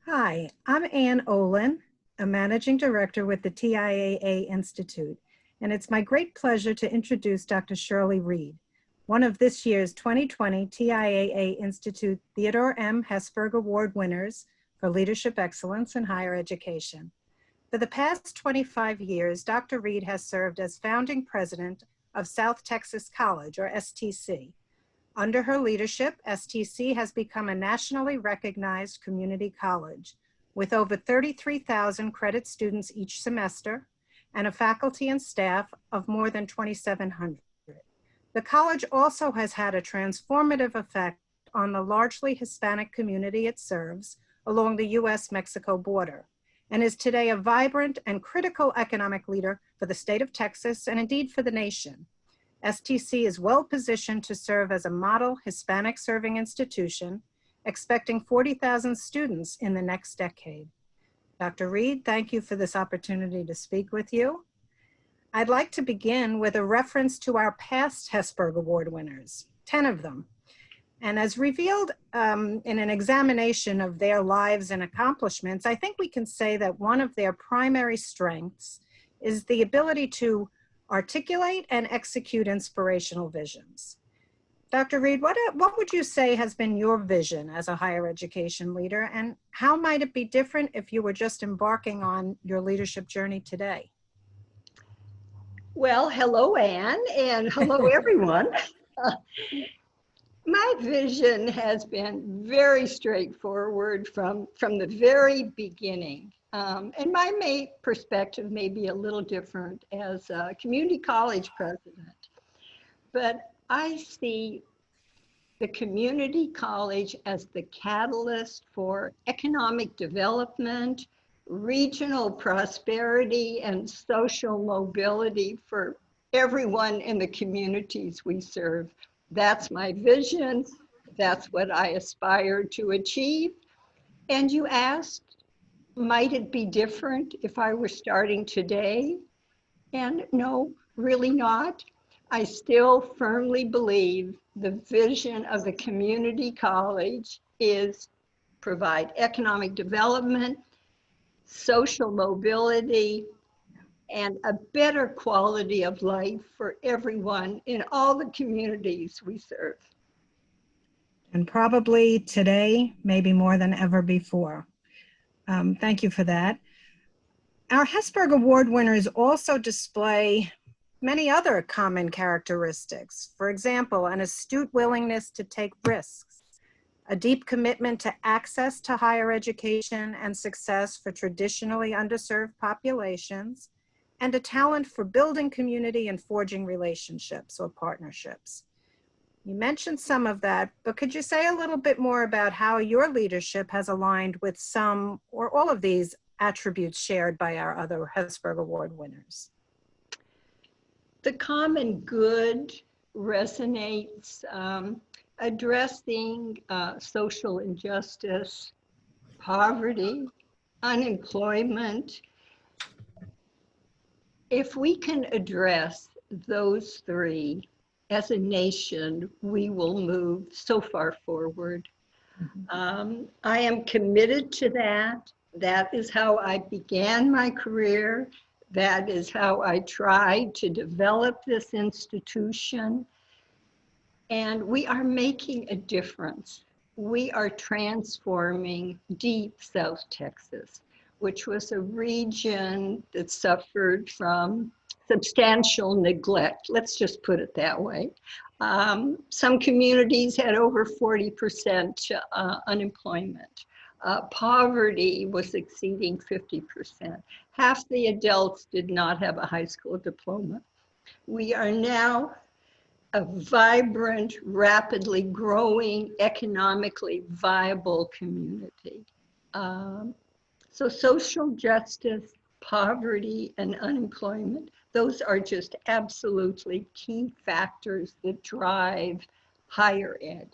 Hi, I'm Aoun, a managing director with the TIAA Institute, and it's my great pleasure to introduce Dr. Shirley Reed, one of this year's 2020 TIAA Institute Theodore M. Hesburgh Award winners for Leadership Excellence in Higher Education. For the past 25 years, Dr. Reed has served as founding president of South Texas College, or STC. Under her leadership, STC has become a nationally recognized community college with over 33,000 credit students each semester and a faculty and staff of more than 2,700. The college also has had a transformative effect on the largely Hispanic community it serves along the US-Mexico border and is today a vibrant and critical economic leader for the state of Texas and indeed for the nation. STC is well positioned to serve as a model Hispanic serving institution, expecting 40,000 students in the next decade. Dr. Reed, thank you for this opportunity to speak with you. I'd like to begin with a reference to our past Hesburgh Award winners, 10 of them. And as revealed in an examination of their lives and accomplishments, I think we can say that one of their primary strengths is the ability to articulate and execute inspirational visions. Dr. Reed, what would you say has been your vision as a higher education leader, and how might it be different if you were just embarking on your leadership journey today? Well, hello, Anne, and hello, everyone. My vision has been very straightforward from the very beginning. And my perspective may be a little different as a community college president, but I see the community college as the catalyst for economic development, regional prosperity, and social mobility for everyone in the communities we serve. That's my vision. That's what I aspire to achieve. And you asked, might it be different if I were starting today? And no, really not. I still firmly believe the vision of the community college is provide economic development, social mobility, and a better quality of life for everyone in all the communities we serve. And probably today, maybe more than ever before. Thank you for that. Our Hesburgh Award winners also display many other common characteristics. For example, an astute willingness to take risks, a deep commitment to access to higher education and success for traditionally underserved populations, and a talent for building community and forging relationships or partnerships. You mentioned some of that, but could you say a little bit more about how your leadership has aligned with some or all of these attributes shared by our other Hesburgh Award winners? The common good resonates, addressing social injustice, poverty, unemployment. If we can address those three, as a nation, we will move so far forward. I am committed to that. That is how I began my career. That is how I tried to develop this institution. And we are making a difference. We are transforming deep South Texas, which was a region that suffered from substantial neglect. Let's just put it that way. Some communities had over 40% unemployment. Poverty was exceeding 50%. Half the adults did not have a high school diploma. We are now a vibrant, rapidly growing, economically viable community. So social justice, poverty, and unemployment, those are just absolutely key factors that drive higher ed.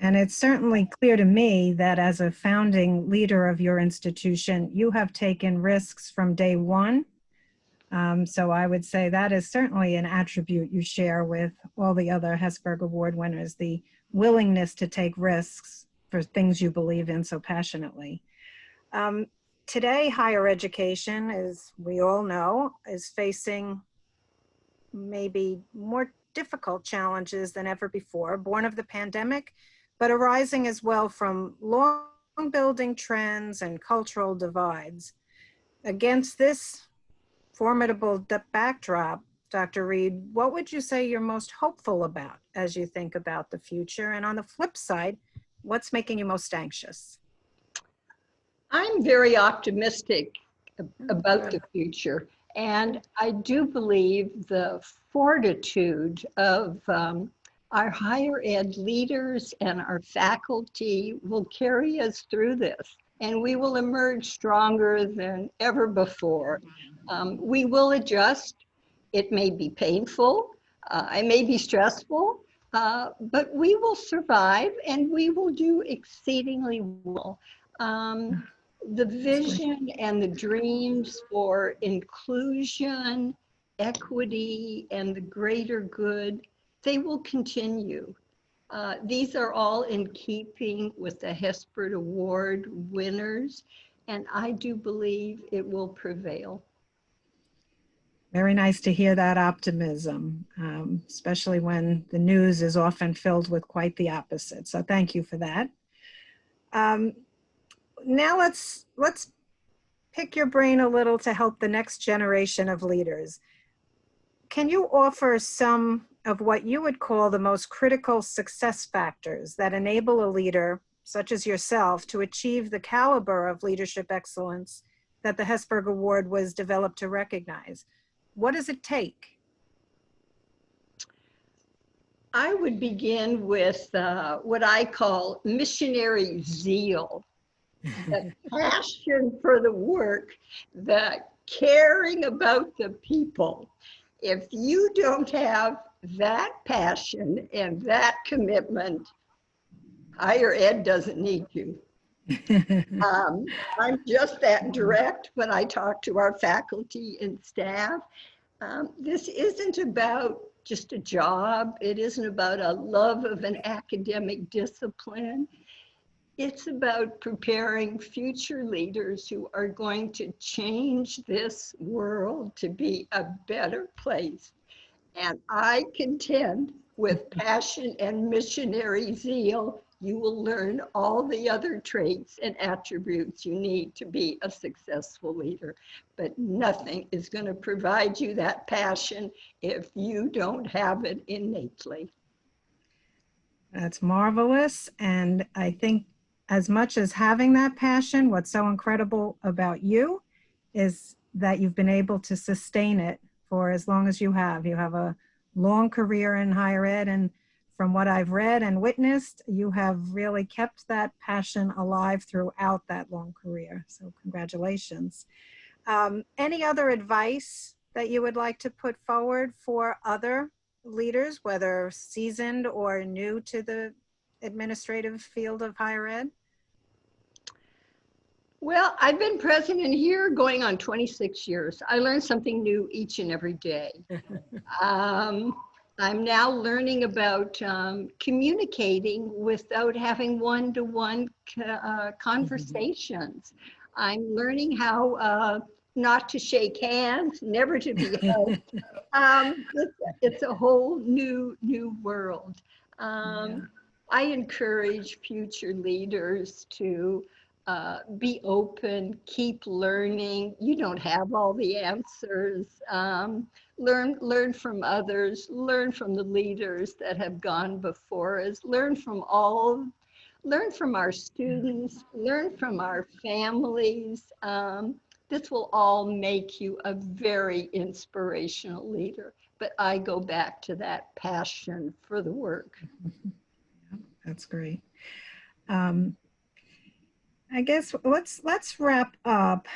And it's certainly clear to me that as a founding leader of your institution, you have taken risks from day one. So I would say that is certainly an attribute you share with all the other Hesburgh Award winners, the willingness to take risks for things you believe in so passionately. Today, higher education, as we all know, is facing maybe more difficult challenges than ever before, born of the pandemic, but arising as well from long building trends and cultural divides. Against this formidable backdrop, Dr. Reed, what would you say you're most hopeful about as you think about the future? And on the flip side, what's making you most anxious? I'm very optimistic about the future. And I do believe the fortitude of our higher ed leaders and our faculty will carry us through this. And we will emerge stronger than ever before. We will adjust. It may be painful. It may be stressful. But we will survive and we will do exceedingly well. The vision and the dreams for inclusion, equity, and the greater good, they will continue. These are all in keeping with the Hesburgh Award winners, and I do believe it will prevail. Very nice to hear that optimism, especially when the news is often filled with quite the opposite. So thank you for that. Now let's pick your brain a little to help the next generation of leaders. Can you offer some of what you would call the most critical success factors that enable a leader, such as yourself, to achieve the caliber of leadership excellence that the Hesburgh Award was developed to recognize? What does it take? I would begin with what I call missionary zeal. The passion for the work, the caring about the people. If you don't have that passion and that commitment, higher ed doesn't need you. I'm just that direct when I talk to our faculty and staff. This isn't about just a job. It isn't about a love of an academic discipline. It's about preparing future leaders who are going to change this world to be a better place. And I contend with passion and missionary zeal, you will learn all the other traits and attributes you need to be a successful leader. But nothing is going to provide you that passion if you don't have it innately. That's marvelous. And I think as much as having that passion, what's so incredible about you is that you've been able to sustain it for as long as you have. You have a long career in higher ed, and from what I've read and witnessed, you have really kept that passion alive throughout that long career. So congratulations. Any other advice that you would like to put forward for other leaders, whether seasoned or new to the administrative field of higher ed? Well, I've been president here going on 26 years. I learn something new each and every day. I'm now learning about communicating without having one-to-one conversations. I'm learning how not to shake hands, never to be hugged. It's a whole new world. I encourage future leaders to be open, keep learning. You don't have all the answers. Learn from others, learn from the leaders that have gone before us, learn from our students, learn from our families. This will all make you a very inspirational leader. But I go back to that passion for the work. That's great. I guess let's wrap up.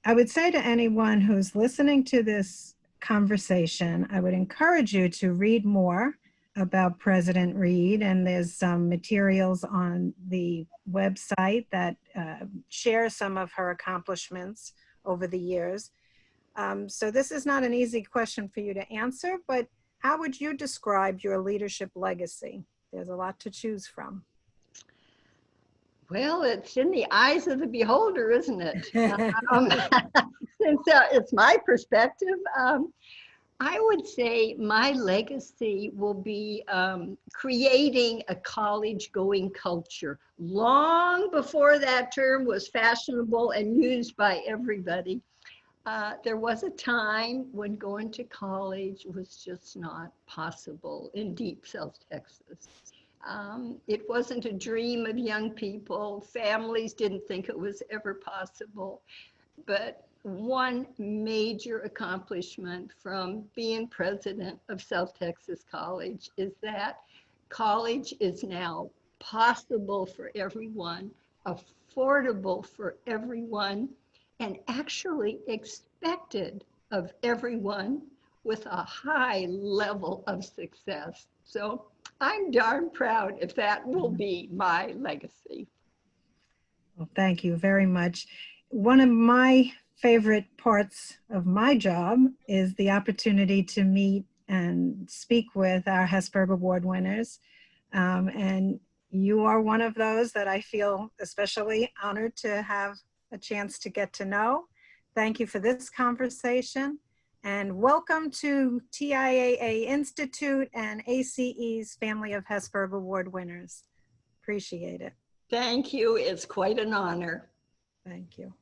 I would say to anyone who's listening to this conversation, I would encourage you to read more about President Reed, and there's some materials on the website that share some of her accomplishments over the years. So this is not an easy question for you to answer, but how would you describe your leadership legacy? There's a lot to choose from. Well, it's in the eyes of the beholder, isn't it? Since it's my perspective, I would say my legacy will be creating a college-going culture. Long before that term was fashionable and used by everybody, there was a time when going to college was just not possible in Deep South Texas. It wasn't a dream of young people. Families didn't think it was ever possible. But one major accomplishment from being president of South Texas College is that college is now possible for everyone, affordable for everyone, and actually expected of everyone with a high level of success. So I'm darn proud if that will be my legacy. Well, thank you very much. One of my favorite parts of my job is the opportunity to meet and speak with our Hesburgh Award winners. And you are one of those that I feel especially honored to have a chance to get to know. Thank you for this conversation. And welcome to TIAA Institute and ACE's family of Hesburgh Award winners. Appreciate it. Thank you. It's quite an honor. Thank you.